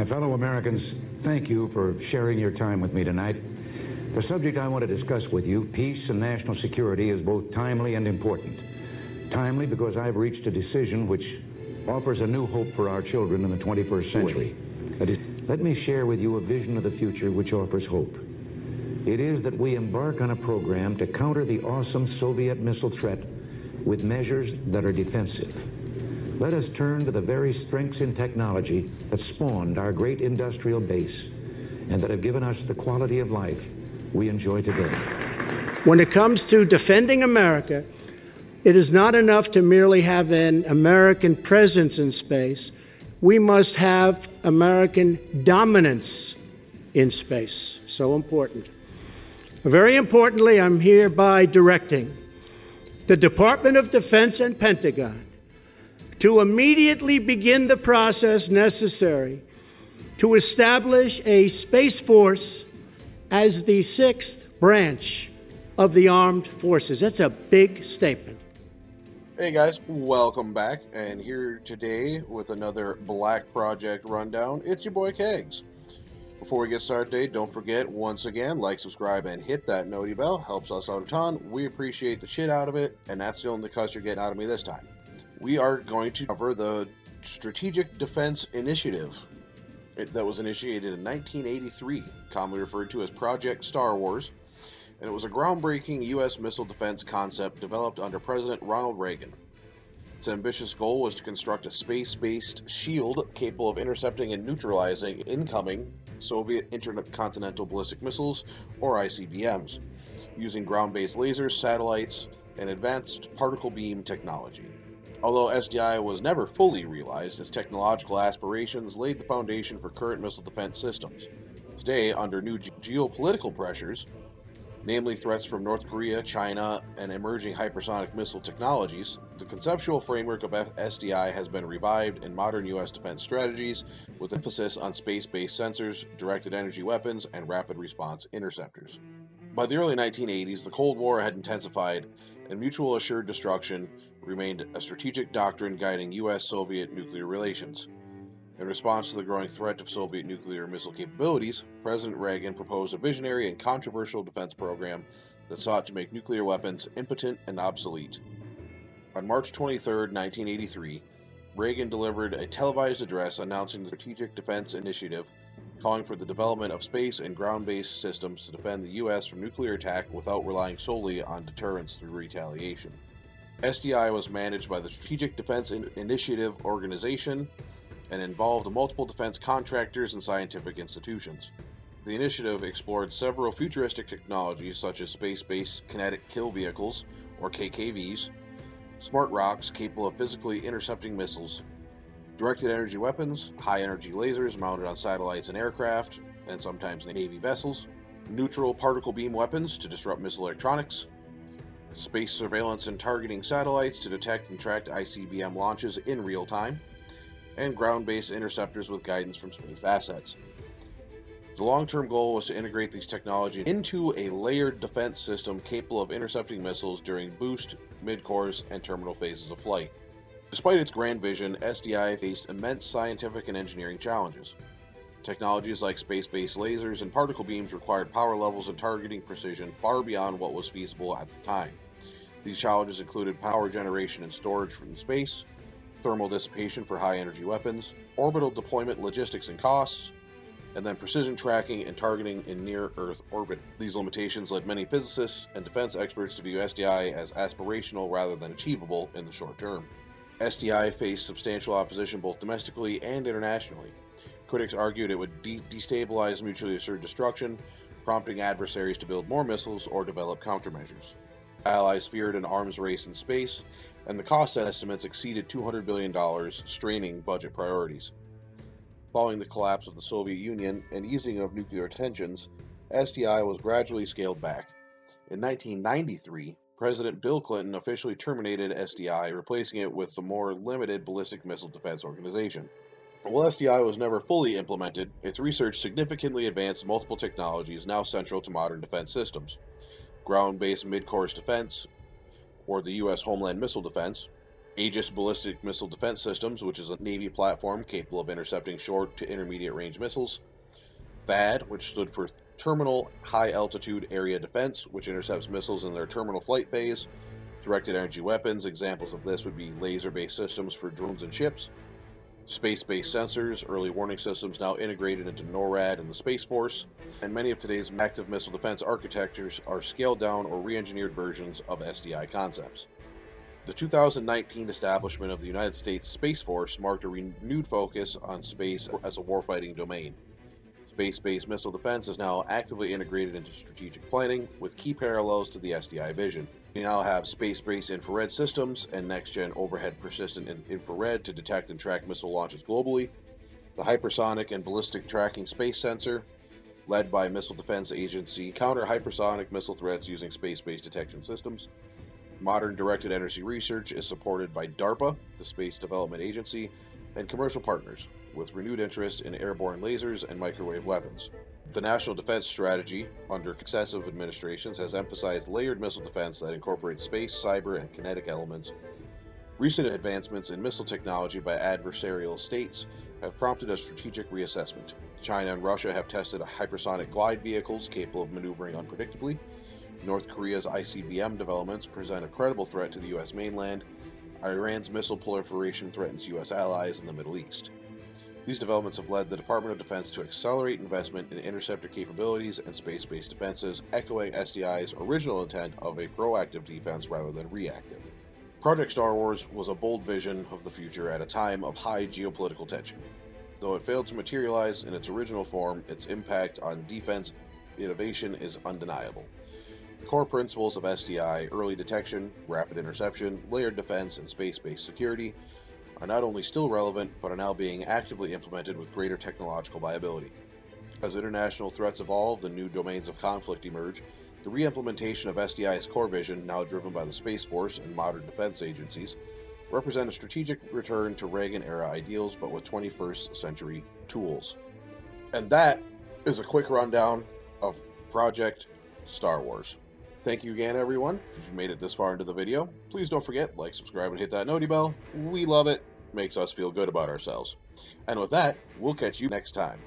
My fellow Americans, thank you for sharing your time with me tonight. The subject I want to discuss with you, peace and national security, is both timely and important. Timely because I've reached a decision which offers a new hope for our children in the 21st century. Let me share with you a vision of the future which offers hope. It is that we embark on a program to counter the awesome Soviet missile threat with measures that are defensive. Let us turn to the very strengths in technology that spawned our great industrial base and that have given us the quality of life we enjoy today. When it comes to defending America, it is not enough to merely have an American presence in space. We must have American dominance in space. So important. Very importantly, I'm hereby directing the Department of Defense and Pentagon to immediately begin the process necessary to establish a Space Force as the sixth branch of the armed forces. That's a big statement. Hey guys, welcome back, and here today with another Black Project rundown. It's your boy Kegs. Before we get started today, don't forget, once again, like, subscribe, and hit that noti bell. Helps us out a ton. We appreciate the shit out of it, and that's the only cuss you're getting out of me this time. We are going to cover the Strategic Defense Initiative that was initiated in 1983, commonly referred to as Project Star Wars, and it was a groundbreaking U.S. missile defense concept developed under President Ronald Reagan. Its ambitious goal was to construct a space-based shield capable of intercepting and neutralizing incoming Soviet intercontinental ballistic missiles, or ICBMs, using ground-based lasers, satellites, and advanced particle beam technology. Although SDI was never fully realized, its technological aspirations laid the foundation for current missile defense systems. Today, under new geopolitical pressures, namely threats from North Korea, China, and emerging hypersonic missile technologies, the conceptual framework of SDI has been revived in modern U.S. defense strategies with emphasis on space-based sensors, directed energy weapons, and rapid response interceptors. By the early 1980s, the Cold War had intensified, and mutual assured destruction remained a strategic doctrine guiding U.S.-Soviet nuclear relations. In response to the growing threat of Soviet nuclear missile capabilities, President Reagan proposed a visionary and controversial defense program that sought to make nuclear weapons impotent and obsolete. On March 23, 1983, Reagan delivered a televised address announcing the Strategic Defense Initiative, calling for the development of space and ground-based systems to defend the U.S. from nuclear attack without relying solely on deterrence through retaliation. SDI was managed by the Strategic Defense Initiative Organization and involved multiple defense contractors and scientific institutions. The initiative explored several futuristic technologies such as space-based kinetic kill vehicles, or KKVs, smart rocks capable of physically intercepting missiles, directed energy weapons, high-energy lasers mounted on satellites and aircraft, and sometimes Navy vessels, neutral particle beam weapons to disrupt missile electronics, space surveillance and targeting satellites to detect and track ICBM launches in real time, and ground-based interceptors with guidance from space assets. The long-term goal was to integrate these technologies into a layered defense system capable of intercepting missiles during boost, mid-course, and terminal phases of flight. Despite its grand vision, SDI faced immense scientific and engineering challenges. Technologies like space-based lasers and particle beams required power levels and targeting precision far beyond what was feasible at the time. These challenges included power generation and storage from space, thermal dissipation for high-energy weapons, orbital deployment logistics and costs, and then precision tracking and targeting in near-Earth orbit. These limitations led many physicists and defense experts to view SDI as aspirational rather than achievable in the short term. SDI faced substantial opposition both domestically and internationally. Critics argued it would destabilize mutually assured destruction, prompting adversaries to build more missiles or develop countermeasures. Allies feared an arms race in space, and the cost estimates exceeded $200 billion, straining budget priorities. Following the collapse of the Soviet Union and easing of nuclear tensions, SDI was gradually scaled back. In 1993, President Bill Clinton officially terminated SDI, replacing it with the more limited Ballistic Missile Defense Organization. While SDI was never fully implemented, its research significantly advanced multiple technologies now central to modern defense systems: ground-based mid-course defense, or the U.S. Homeland Missile Defense, Aegis Ballistic Missile Defense Systems, which is a Navy platform capable of intercepting short to intermediate range missiles. THAAD, which stood for Terminal High Altitude Area Defense, which intercepts missiles in their terminal flight phase. Directed energy weapons, examples of this would be laser-based systems for drones and ships. Space-based sensors, early warning systems now integrated into NORAD and the Space Force, and many of today's active missile defense architectures are scaled-down or re-engineered versions of SDI concepts. The 2019 establishment of the United States Space Force marked a renewed focus on space as a warfighting domain. Space-based missile defense is now actively integrated into strategic planning, with key parallels to the SDI vision. We now have space-based infrared systems and next-gen overhead persistent infrared to detect and track missile launches globally. The hypersonic and ballistic tracking space sensor, led by Missile Defense Agency, counter hypersonic missile threats using space-based detection systems. Modern directed energy research is supported by DARPA, the Space Development Agency, and commercial partners, with renewed interest in airborne lasers and microwave weapons. The National Defense Strategy, under successive administrations, has emphasized layered missile defense that incorporates space, cyber, and kinetic elements. Recent advancements in missile technology by adversarial states have prompted a strategic reassessment. China and Russia have tested hypersonic glide vehicles capable of maneuvering unpredictably. North Korea's ICBM developments present a credible threat to the U.S. mainland. Iran's missile proliferation threatens U.S. allies in the Middle East. These developments have led the Department of Defense to accelerate investment in interceptor capabilities and space-based defenses, echoing SDI's original intent of a proactive defense rather than reactive. Project Star Wars was a bold vision of the future at a time of high geopolitical tension. Though it failed to materialize in its original form, its impact on defense innovation is undeniable. The core principles of SDI, early detection, rapid interception, layered defense, and space-based security, are not only still relevant, but are now being actively implemented with greater technological viability. As international threats evolve and new domains of conflict emerge, the re-implementation of SDI's core vision, now driven by the Space Force and modern defense agencies, represent a strategic return to Reagan-era ideals, but with 21st century tools. And that is a quick rundown of Project Star Wars. Thank you again, everyone. If you made it this far into the video, please don't forget, like, subscribe, and hit that noti bell. We love it. Makes us feel good about ourselves. And with that, we'll catch you next time.